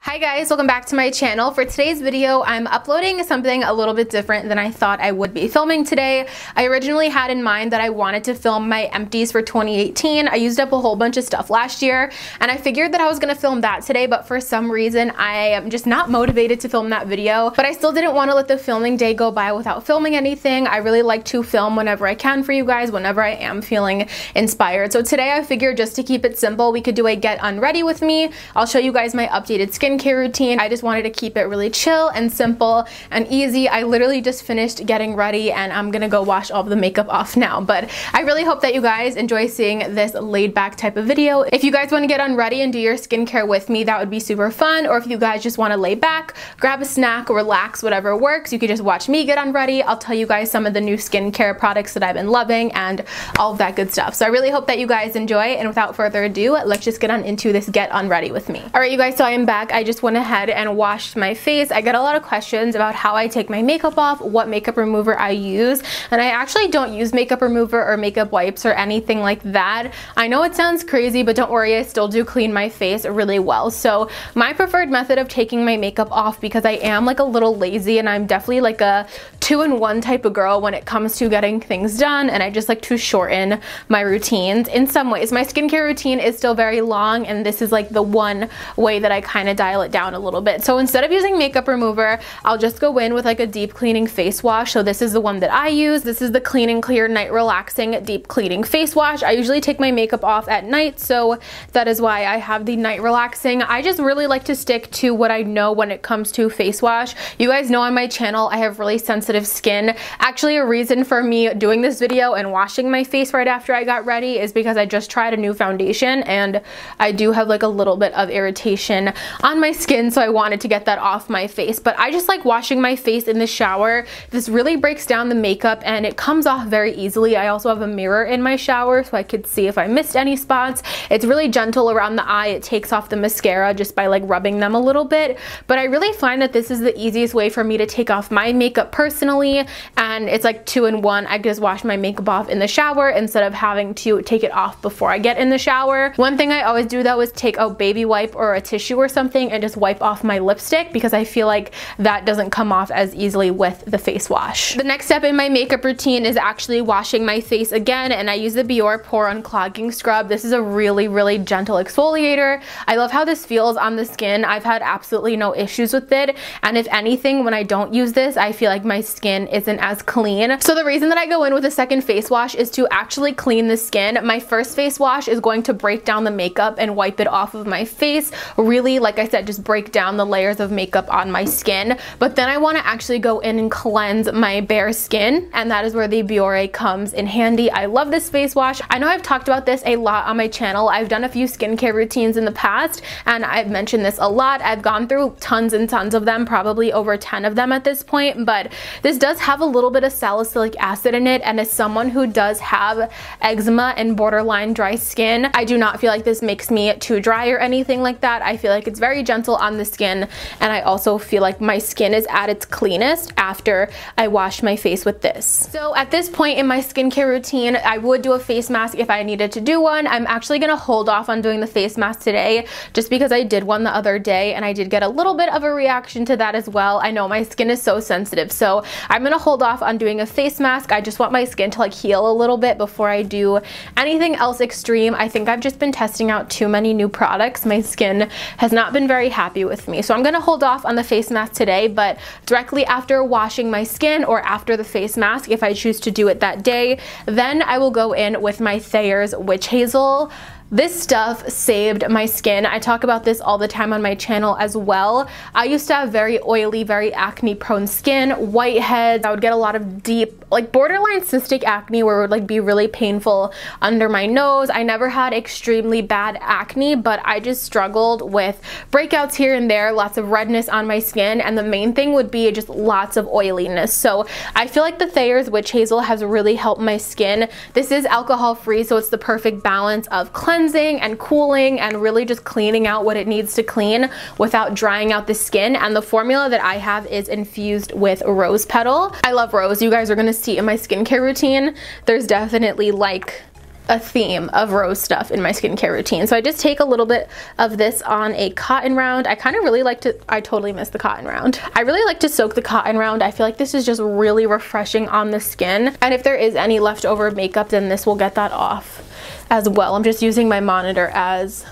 Hi guys, welcome back to my channel. For today's video, I'm uploading something a little bit different than I thought I would be filming today. I originally had in mind that I wanted to film my empties for 2018. I used up a whole bunch of stuff last year, and I figured that I was gonna film that today, but for some reason, I am just not motivated to film that video. But I still didn't want to let the filming day go by without filming anything. I really like to film whenever I can for you guys, whenever I am feeling inspired. So today I figured just to keep it simple, we could do a get unready with me. I'll show you guys my updated skincare routine. I just wanted to keep it really chill and simple and easy. I literally just finished getting ready and I'm gonna go wash all of the makeup off now. But I really hope that you guys enjoy seeing this laid back type of video. If you guys want to get unready and do your skincare with me, that would be super fun. Or if you guys just want to lay back, grab a snack, relax, whatever works, you could just watch me get unready. I'll tell you guys some of the new skincare products that I've been loving and all of that good stuff. So I really hope that you guys enjoy, and without further ado, let's just get on into this get unready with me. All right, you guys, so I am back. I just went ahead and washed my face. I get a lot of questions about how I take my makeup off, what makeup remover I use, and I actually don't use makeup remover or makeup wipes or anything like that. I know it sounds crazy, but don't worry, I still do clean my face really well. So my preferred method of taking my makeup off, because I am like a little lazy and I'm definitely like a two-in-one type of girl when it comes to getting things done, and I just like to shorten my routines in some ways. My skincare routine is still very long, and this is like the one way that I kind of dial it down a little bit. So instead of using makeup remover, I'll just go in with like a deep cleaning face wash. So this is the one that I use. This is the Clean and Clear Night Relaxing Deep Cleaning Face Wash. I usually take my makeup off at night, so that is why I have the Night Relaxing. I just really like to stick to what I know when it comes to face wash. You guys know on my channel I have really sensitive skin. Actually, a reason for me doing this video and washing my face right after I got ready is because I just tried a new foundation and I do have like a little bit of irritation on my skin, so I wanted to get that off my face. But I just like washing my face in the shower. This really breaks down the makeup and it comes off very easily. I also have a mirror in my shower so I could see if I missed any spots. It's really gentle around the eye. It takes off the mascara just by like rubbing them a little bit. But I really find that this is the easiest way for me to take off my makeup personally, and it's like two-in-one. I just wash my makeup off in the shower instead of having to take it off before I get in the shower. One thing I always do though is take a baby wipe or a tissue or something and just wipe off my lipstick, because I feel like that doesn't come off as easily with the face wash. The next step in my makeup routine is actually washing my face again, and I use the Biore Pore Unclogging Scrub. This is a really gentle exfoliator. I love how this feels on the skin. I've had absolutely no issues with it, and if anything, when I don't use this, I feel like my skin isn't as clean. So the reason that I go in with a second face wash is to actually clean the skin. My first face wash is going to break down the makeup and wipe it off of my face. Really, like I said, just break down the layers of makeup on my skin. But then I want to actually go in and cleanse my bare skin, and that is where the Biore comes in handy. I love this face wash. I know I've talked about this a lot on my channel. I've done a few skincare routines in the past and I've mentioned this a lot. I've gone through tons and tons of them, probably over 10 of them at this point, but this does have a little bit of salicylic acid in it, and as someone who does have eczema and borderline dry skin, I do not feel like this makes me too dry or anything like that. I feel like it's very gentle on the skin, and I also feel like my skin is at its cleanest after I wash my face with this. So at this point in my skincare routine, I would do a face mask if I needed to do one. I'm actually gonna hold off on doing the face mask today just because I did one the other day and I did get a little bit of a reaction to that as well. I know my skin is so sensitive, so I'm gonna hold off on doing a face mask. I just want my skin to like heal a little bit before I do anything else extreme. I think I've just been testing out too many new products. My skin has not been very happy with me, so I'm gonna hold off on the face mask today, but directly after washing my skin or after the face mask, if I choose to do it that day, then I will go in with my Thayer's Witch Hazel. This stuff saved my skin. I talk about this all the time on my channel as well. I used to have very oily, very acne prone skin, whiteheads. I would get a lot of deep, like borderline cystic acne where it would like be really painful under my nose. I never had extremely bad acne, but I just struggled with breakouts here and there, lots of redness on my skin, and the main thing would be just lots of oiliness. So I feel like the Thayer's Witch Hazel has really helped my skin. This is alcohol free, so it's the perfect balance of cleansing and cooling and really just cleaning out what it needs to clean without drying out the skin. And the formula that I have is infused with rose petal. I love rose. You guys are gonna see in my skincare routine, there's definitely like a theme of rose stuff in my skincare routine. So I just take a little bit of this on a cotton round. I kind of really like to, I totally missed the cotton round. I really like to soak the cotton round. I feel like this is just really refreshing on the skin. And if there is any leftover makeup, then this will get that off as well. I'm just using my monitor as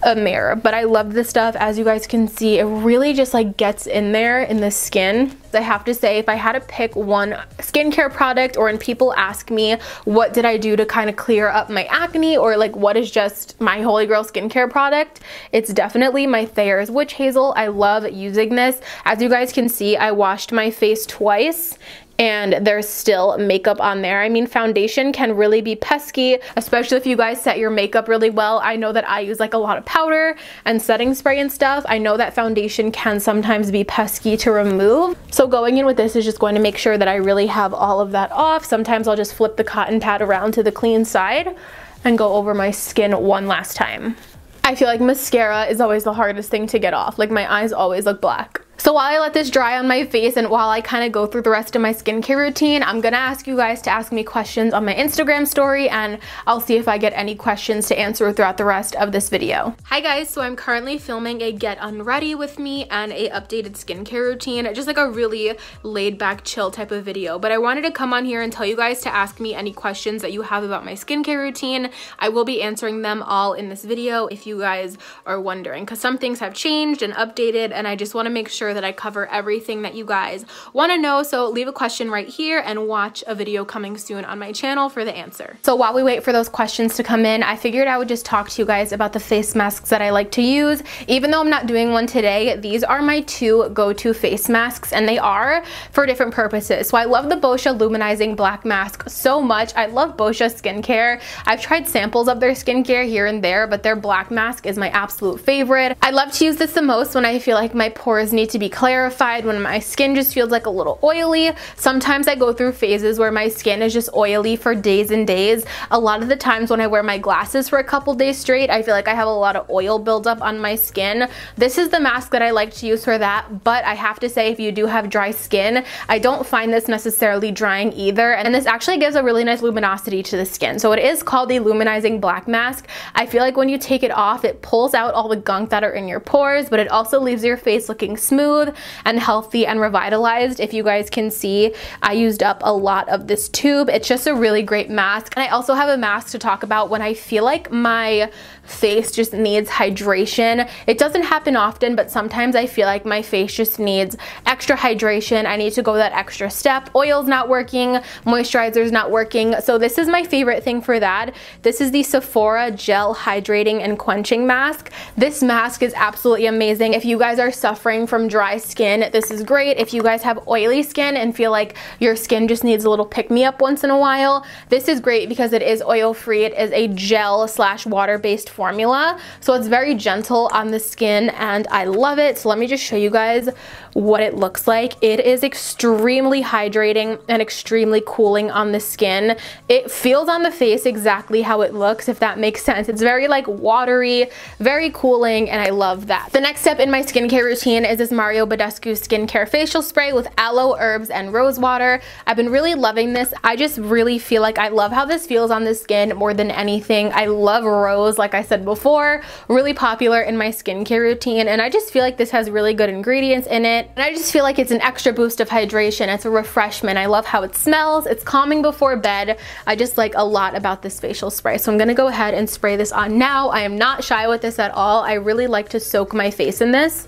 a mirror, but I love this stuff. As you guys can see, it really just like gets in there in the skin. I have to say, if I had to pick one skincare product, or when people ask me what did I do to kind of clear up my acne, or like what is just my holy grail skincare product, it's definitely my Thayer's Witch Hazel. I love using this. As you guys can see, I washed my face twice and there's still makeup on there. I mean, foundation can really be pesky, especially if you guys set your makeup really well. I know that I use like a lot of powder and setting spray and stuff. I know that foundation can sometimes be pesky to remove. So going in with this is just going to make sure that I really have all of that off. Sometimes I'll just flip the cotton pad around to the clean side and go over my skin one last time. I feel like mascara is always the hardest thing to get off. Like my eyes always look black. So while I let this dry on my face and while I kind of go through the rest of my skincare routine, I'm gonna ask you guys to ask me questions on my Instagram story, and I'll see if I get any questions to answer throughout the rest of this video. Hi guys, so I'm currently filming a get unready with me and a updated skincare routine, just like a really laid back chill type of video. But I wanted to come on here and tell you guys to ask me any questions that you have about my skincare routine. I will be answering them all in this video if you guys are wondering, because some things have changed and updated, and I just want to make sure that I cover everything that you guys want to know. So leave a question right here and watch a video coming soon on my channel for the answer. So while we wait for those questions to come in, I figured I would just talk to you guys about the face masks that I like to use. Even though I'm not doing one today, these are my two go-to face masks, and they are for different purposes. So I love the Boscia Luminizing Black Mask so much. I love Boscia skincare. I've tried samples of their skincare here and there, but their black mask is my absolute favorite. I love to use this the most when I feel like my pores need to be clarified, when my skin just feels like a little oily. Sometimes I go through phases where my skin is just oily for days and days. A lot of the times when I wear my glasses for a couple days straight, I feel like I have a lot of oil buildup on my skin. This is the mask that I like to use for that, but I have to say, if you do have dry skin, I don't find this necessarily drying either, and this actually gives a really nice luminosity to the skin. So it is called the Luminizing Black Mask. I feel like when you take it off, it pulls out all the gunk that are in your pores, but it also leaves your face looking smooth and healthy and revitalized. If you guys can see, I used up a lot of this tube. It's just a really great mask. And I also have a mask to talk about when I feel like my face just needs hydration. It doesn't happen often, but sometimes I feel like my face just needs extra hydration. I need to go that extra step. Oil's not working, moisturizer's not working. So this is my favorite thing for that. This is the Sephora Gel Hydrating and Quenching Mask. This mask is absolutely amazing. If you guys are suffering from dry skin, this is great. If you guys have oily skin and feel like your skin just needs a little pick-me-up once in a while, this is great because it is oil-free. It is a gel / water-based formula, so it's very gentle on the skin and I love it. So let me just show you guys what it looks like. It is extremely hydrating and extremely cooling on the skin. It feels on the face exactly how it looks, if that makes sense. It's very like watery, very cooling, and I love that. The next step in my skincare routine is this Mario Badescu skincare facial spray with aloe, herbs, and rose water. I've been really loving this. I just really feel like I love how this feels on the skin more than anything. I love rose, like I said before, really popular in my skincare routine, and I just feel like this has really good ingredients in it, and I just feel like it's an extra boost of hydration. It's a refreshment. I love how it smells. It's calming before bed. I just like a lot about this facial spray, so I'm gonna go ahead and spray this on now. I am not shy with this at all. I really like to soak my face in this.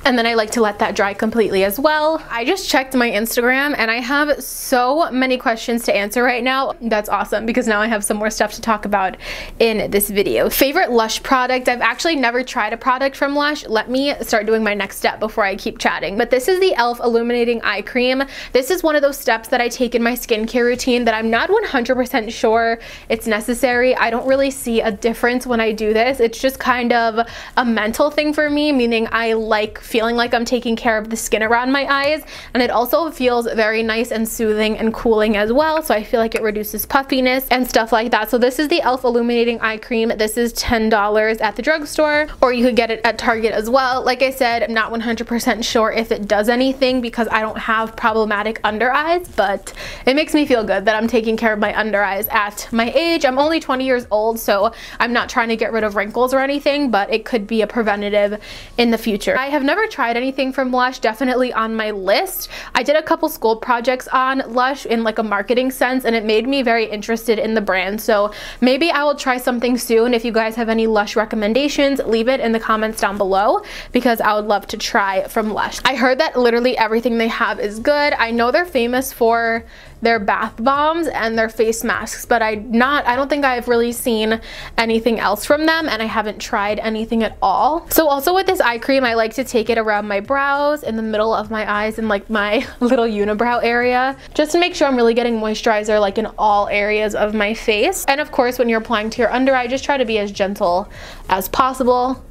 And then I like to let that dry completely as well. I just checked my Instagram and I have so many questions to answer right now. That's awesome because now I have some more stuff to talk about in this video. Favorite Lush product? I've actually never tried a product from Lush. Let me start doing my next step before I keep chatting. But this is the e.l.f. Illuminating Eye Cream. This is one of those steps that I take in my skincare routine that I'm not 100% sure it's necessary. I don't really see a difference when I do this. It's just kind of a mental thing for me, meaning I like feeling like I'm taking care of the skin around my eyes, and it also feels very nice and soothing and cooling as well, so I feel like it reduces puffiness and stuff like that. So this is the e.l.f. Illuminating Eye Cream. This is $10 at the drugstore, or you could get it at Target as well. Like I said, I'm not 100% sure if it does anything because I don't have problematic under eyes, but it makes me feel good that I'm taking care of my under eyes at my age. I'm only 20 years old, so I'm not trying to get rid of wrinkles or anything, but it could be a preventative in the future. I have never tried anything from Lush, definitely on my list. I did a couple school projects on Lush in like a marketing sense, and it made me very interested in the brand, so maybe I will try something soon. If you guys have any Lush recommendations, leave it in the comments down below because I would love to try from Lush. I heard that literally everything they have is good. I know they're famous for their bath bombs and their face masks, but I don't think I've really seen anything else from them, and I haven't tried anything at all. So also with this eye cream, I like to take it around my brows, in the middle of my eyes, and like my little unibrow area, just to make sure I'm really getting moisturizer like in all areas of my face. And of course, when you're applying to your under eye, just try to be as gentle as possible,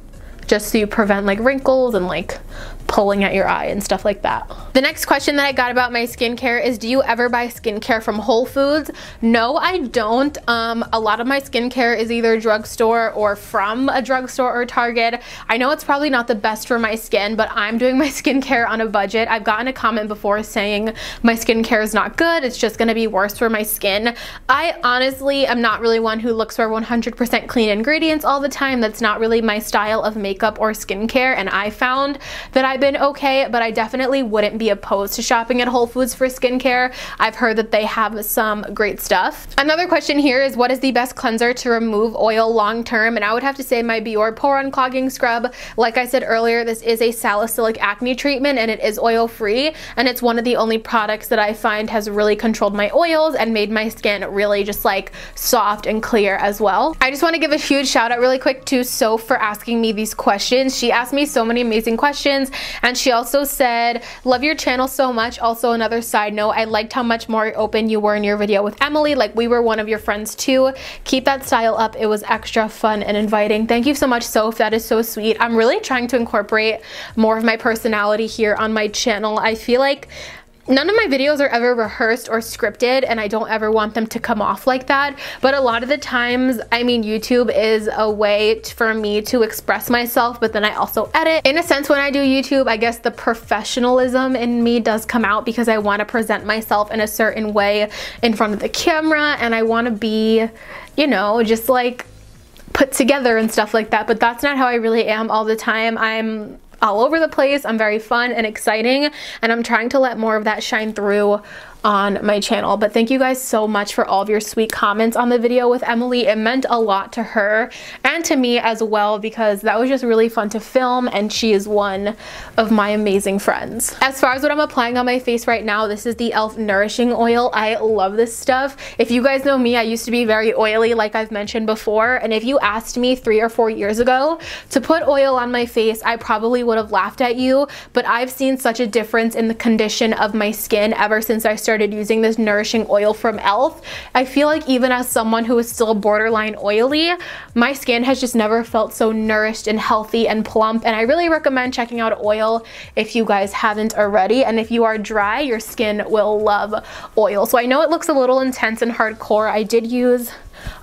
just so you prevent like wrinkles and like pulling at your eye and stuff like that. The next question that I got about my skincare is, do you ever buy skincare from Whole Foods? No, I don't. A lot of my skincare is either drugstore or from a drugstore or Target. I know it's probably not the best for my skin, but I'm doing my skincare on a budget. I've gotten a comment before saying my skincare is not good, it's just gonna be worse for my skin. I honestly am not really one who looks for 100% clean ingredients all the time. That's not really my style of makeup or skincare, and I found that I've been okay, but I definitely wouldn't be opposed to shopping at Whole Foods for skincare. I've heard that they have some great stuff. Another question here is, what is the best cleanser to remove oil long term? And I would have to say my Biore Pore Unclogging Scrub. Like I said earlier, this is a salicylic acne treatment, and it is oil free, and it's one of the only products that I find has really controlled my oils and made my skin really just like soft and clear as well. I just want to give a huge shout out really quick to Soph for asking me these questions. She asked me so many amazing questions, and she also said, love your channel so much. Also, another side note, I liked how much more open you were in your video with Emily, like we were one of your friends too. Keep that style up, it was extra fun and inviting. Thank you so much, Soph, that is so sweet. I'm really trying to incorporate more of my personality here on my channel. I feel like none of my videos are ever rehearsed or scripted, and I don't ever want them to come off like that, but a lot of the times, I mean, YouTube is a way for me to express myself, but then I also edit. In a sense, when I do YouTube, I guess the professionalism in me does come out because I want to present myself in a certain way in front of the camera, and I want to be, you know, just like put together and stuff like that, but that's not how I really am all the time. I'm all over the place. I'm very fun and exciting, and I'm trying to let more of that shine through on my channel. But thank you guys so much for all of your sweet comments on the video with Emily. It meant a lot to her and to me as well, because that was just really fun to film, and she is one of my amazing friends. As far as what I'm applying on my face right now, this is the e.l.f. Nourishing Oil. I love this stuff. If you guys know me, I used to be very oily, like I've mentioned before, and if you asked me 3 or 4 years ago to put oil on my face, I probably would have laughed at you, but I've seen such a difference in the condition of my skin ever since I started using this nourishing oil from e.l.f. I feel like even as someone who is still borderline oily, my skin has just never felt so nourished and healthy and plump, and I really recommend checking out oil if you guys haven't already. And if you are dry, your skin will love oil. So I know it looks a little intense and hardcore. I did use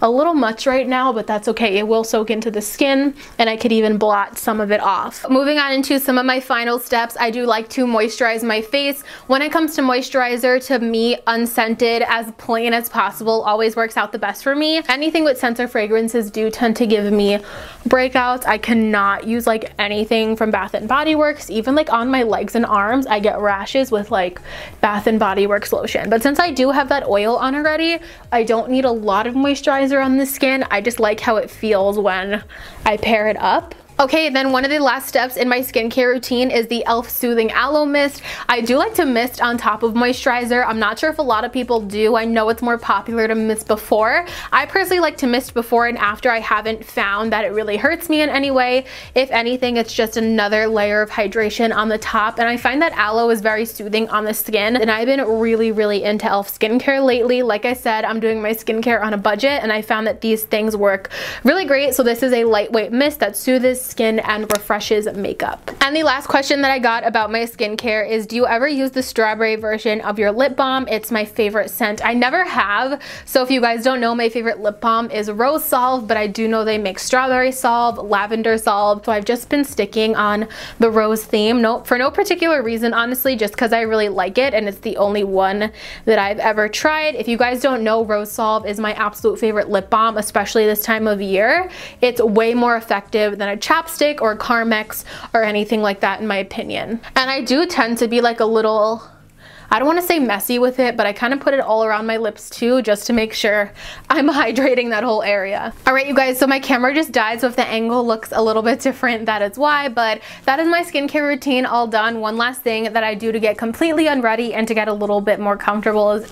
a little much right now, but that's okay. It will soak into the skin, and I could even blot some of it off. Moving on into some of my final steps, I do like to moisturize my face. When it comes to moisturizer, to me, unscented, as plain as possible, always works out the best for me. Anything with scents or fragrances do tend to give me breakouts. I cannot use like anything from Bath & Body Works. Even like on my legs and arms, I get rashes with like Bath & Body Works lotion. But since I do have that oil on already, I don't need a lot of moisturizer on the skin. I just like how it feels when I pair it up. Okay, then one of the last steps in my skincare routine is the e.l.f. Soothing Aloe Mist. I do like to mist on top of moisturizer. I'm not sure if a lot of people do. I know it's more popular to mist before. I personally like to mist before and after. I haven't found that it really hurts me in any way. If anything, it's just another layer of hydration on the top, and I find that aloe is very soothing on the skin, and I've been really into e.l.f. skincare lately. Like I said, I'm doing my skincare on a budget, and I found that these things work really great. So this is a lightweight mist that soothes skin and refreshes makeup. And the last question that I got about my skincare is, do you ever use the strawberry version of your lip balm? It's my favorite scent. I never have. So if you guys don't know, my favorite lip balm is Rose Salve, but I do know they make strawberry salve, lavender salve. So I've just been sticking on the rose theme. For no particular reason, honestly, just because I really like it and it's the only one that I've ever tried. If you guys don't know, Rose Salve is my absolute favorite lip balm, especially this time of year. It's way more effective than a chapstick or Carmex or anything like that in my opinion. And I do tend to be like a little, I don't want to say messy with it, but I kind of put it all around my lips too, just to make sure I'm hydrating that whole area. All right, you guys, so my camera just died, so if the angle looks a little bit different, that is why, but that is my skincare routine all done. One last thing that I do to get completely unready and to get a little bit more comfortable is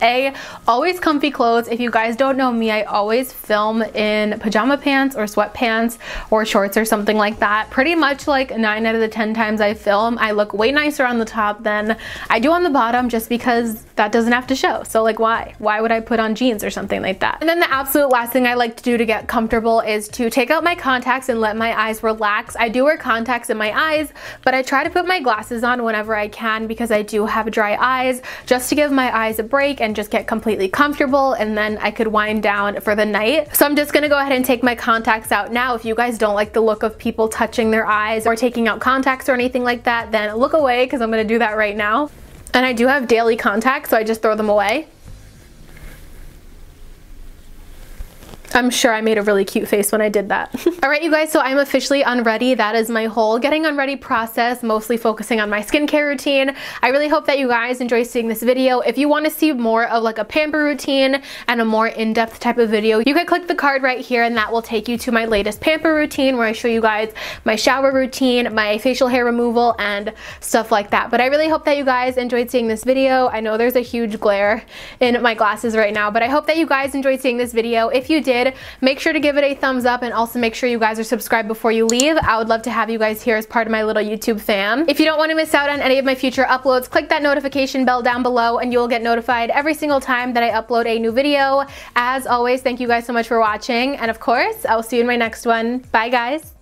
always comfy clothes. If you guys don't know me, I always film in pajama pants or sweatpants or shorts or something like that. Pretty much like 9 out of the 10 times I film, I look way nicer on the top than I do on the bottom, just because that doesn't have to show. So like why would I put on jeans or something like that? And then the absolute last thing I like to do to get comfortable is to take out my contacts and let my eyes relax. I do wear contacts in my eyes, but I try to put my glasses on whenever I can because I do have dry eyes, just to give my eyes a break and just get completely comfortable, and then I could wind down for the night. So I'm just gonna go ahead and take my contacts out now. If you guys don't like the look of people touching their eyes or taking out contacts or anything like that, then look away because I'm gonna do that right now. And I do have daily contacts, so I just throw them away. I'm sure I made a really cute face when I did that. All right, you guys, so I'm officially unready. That is my whole getting unready process, mostly focusing on my skincare routine. I really hope that you guys enjoy seeing this video. If you want to see more of like a pamper routine and a more in-depth type of video, you can click the card right here and that will take you to my latest pamper routine where I show you guys my shower routine, my facial hair removal, and stuff like that. But I really hope that you guys enjoyed seeing this video. I know there's a huge glare in my glasses right now, but I hope that you guys enjoyed seeing this video. If you did, make sure to give it a thumbs up and also make sure you guys are subscribed before you leave. I would love to have you guys here as part of my little YouTube fam. If you don't want to miss out on any of my future uploads, click that notification bell down below and you'll get notified every single time that I upload a new video. As always, thank you guys so much for watching, and of course, I will see you in my next one. Bye guys!